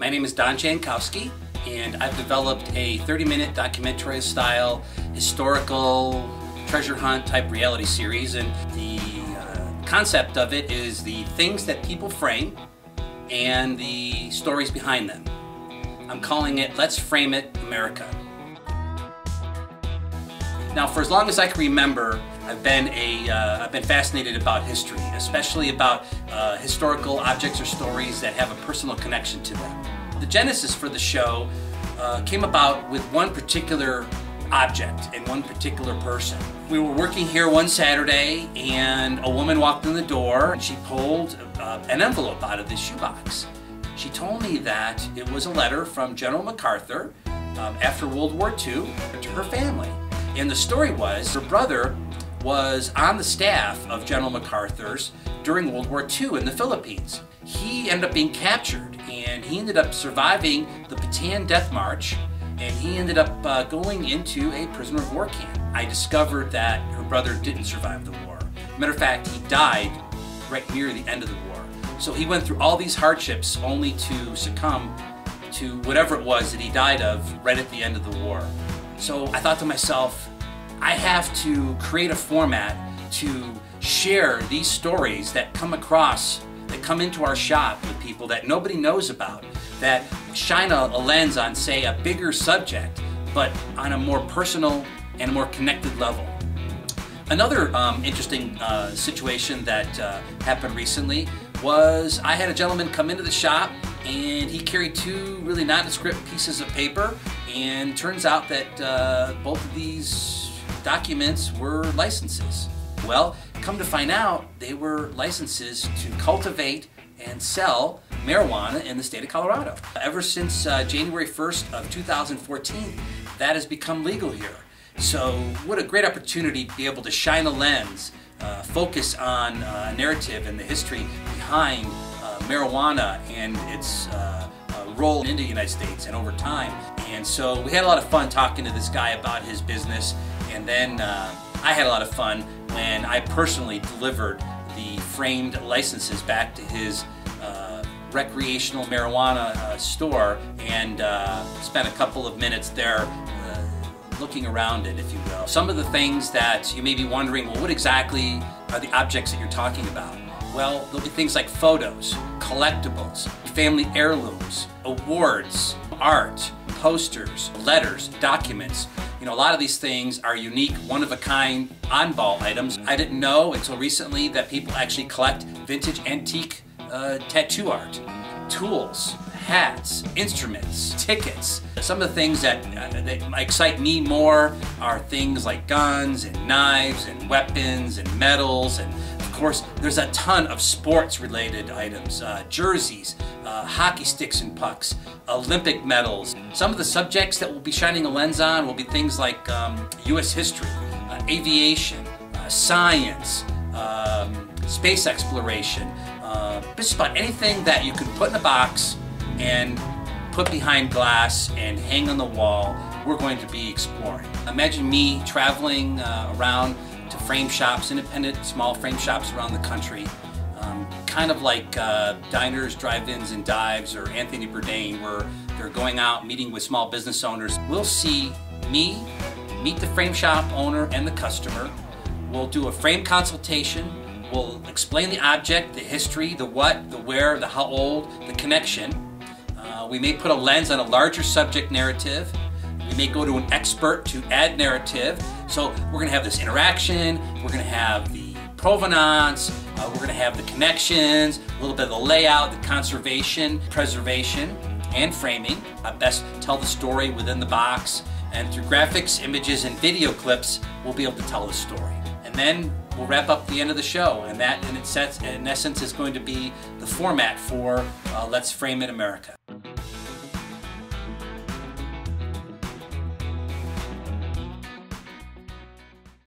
My name is Don Jankowski, and I've developed a 30-minute documentary-style historical treasure hunt type reality series, and the concept of it is the things that people frame and the stories behind them. I'm calling it Let's Frame It America. Now, for as long as I can remember, I've been fascinated about history, especially about historical objects or stories that have a personal connection to them. The genesis for the show came about with one particular object and one particular person. We were working here one Saturday and a woman walked in the door and she pulled an envelope out of this shoebox. She told me that it was a letter from General MacArthur after World War II to her family. And the story was her brother was on the staff of General MacArthur's during World War II in the Philippines. He ended up being captured and he ended up surviving the Bataan Death March, and he ended up going into a prisoner of war camp. I discovered that her brother didn't survive the war. Matter of fact, he died right near the end of the war. So he went through all these hardships only to succumb to whatever it was that he died of right at the end of the war. So I thought to myself, I have to create a format to share these stories that come into our shop with people that nobody knows about, that shine a lens on, say, a bigger subject, but on a more personal and a more connected level. Another interesting situation that happened recently was I had a gentleman come into the shop and he carried two really nondescript pieces of paper, and turns out that both of these documents were licenses. Well, come to find out, they were licenses to cultivate and sell marijuana in the state of Colorado. Ever since January 1st of 2014, that has become legal here. So what a great opportunity to be able to shine a lens, focus on a narrative and the history behind marijuana and its role in the United States and over time. And so we had a lot of fun talking to this guy about his business, and then I had a lot of fun when I personally delivered the framed licenses back to his recreational marijuana store, and spent a couple of minutes there looking around it, if you will. Some of the things that you may be wondering, well, what exactly are the objects that you're talking about? Well, there'll be things like photos, collectibles, family heirlooms, awards, art, posters, letters, documents. You know, a lot of these things are unique, one-of-a-kind, on-ball items. I didn't know until recently that people actually collect vintage antique tattoo art, tools, hats, instruments, tickets. Some of the things that excite me more are things like guns and knives and weapons and medals, and of course there's a ton of sports-related items, jerseys, hockey sticks and pucks, Olympic medals. Some of the subjects that we'll be shining a lens on will be things like U.S. history, aviation, science, space exploration, just about anything that you can put in a box and put behind glass and hang on the wall, we're going to be exploring. Imagine me traveling around to frame shops, independent small frame shops around the country, kind of like diners, drive-ins, and dives, or Anthony Bourdain, where they're going out meeting with small business owners. We'll see me meet the frame shop owner and the customer. We'll do a frame consultation. We'll explain the object, the history, the what, the where, the how old, the connection. We may put a lens on a larger subject narrative. We may go to an expert to add narrative. So we're going to have this interaction, we're going to have the provenance, we're going to have the connections, a little bit of the layout, the conservation, preservation, and framing. Best tell the story within the box, and through graphics, images, and video clips, we'll be able to tell the story. And then we'll wrap up the end of the show, and that in essence is going to be the format for Let's Frame It America.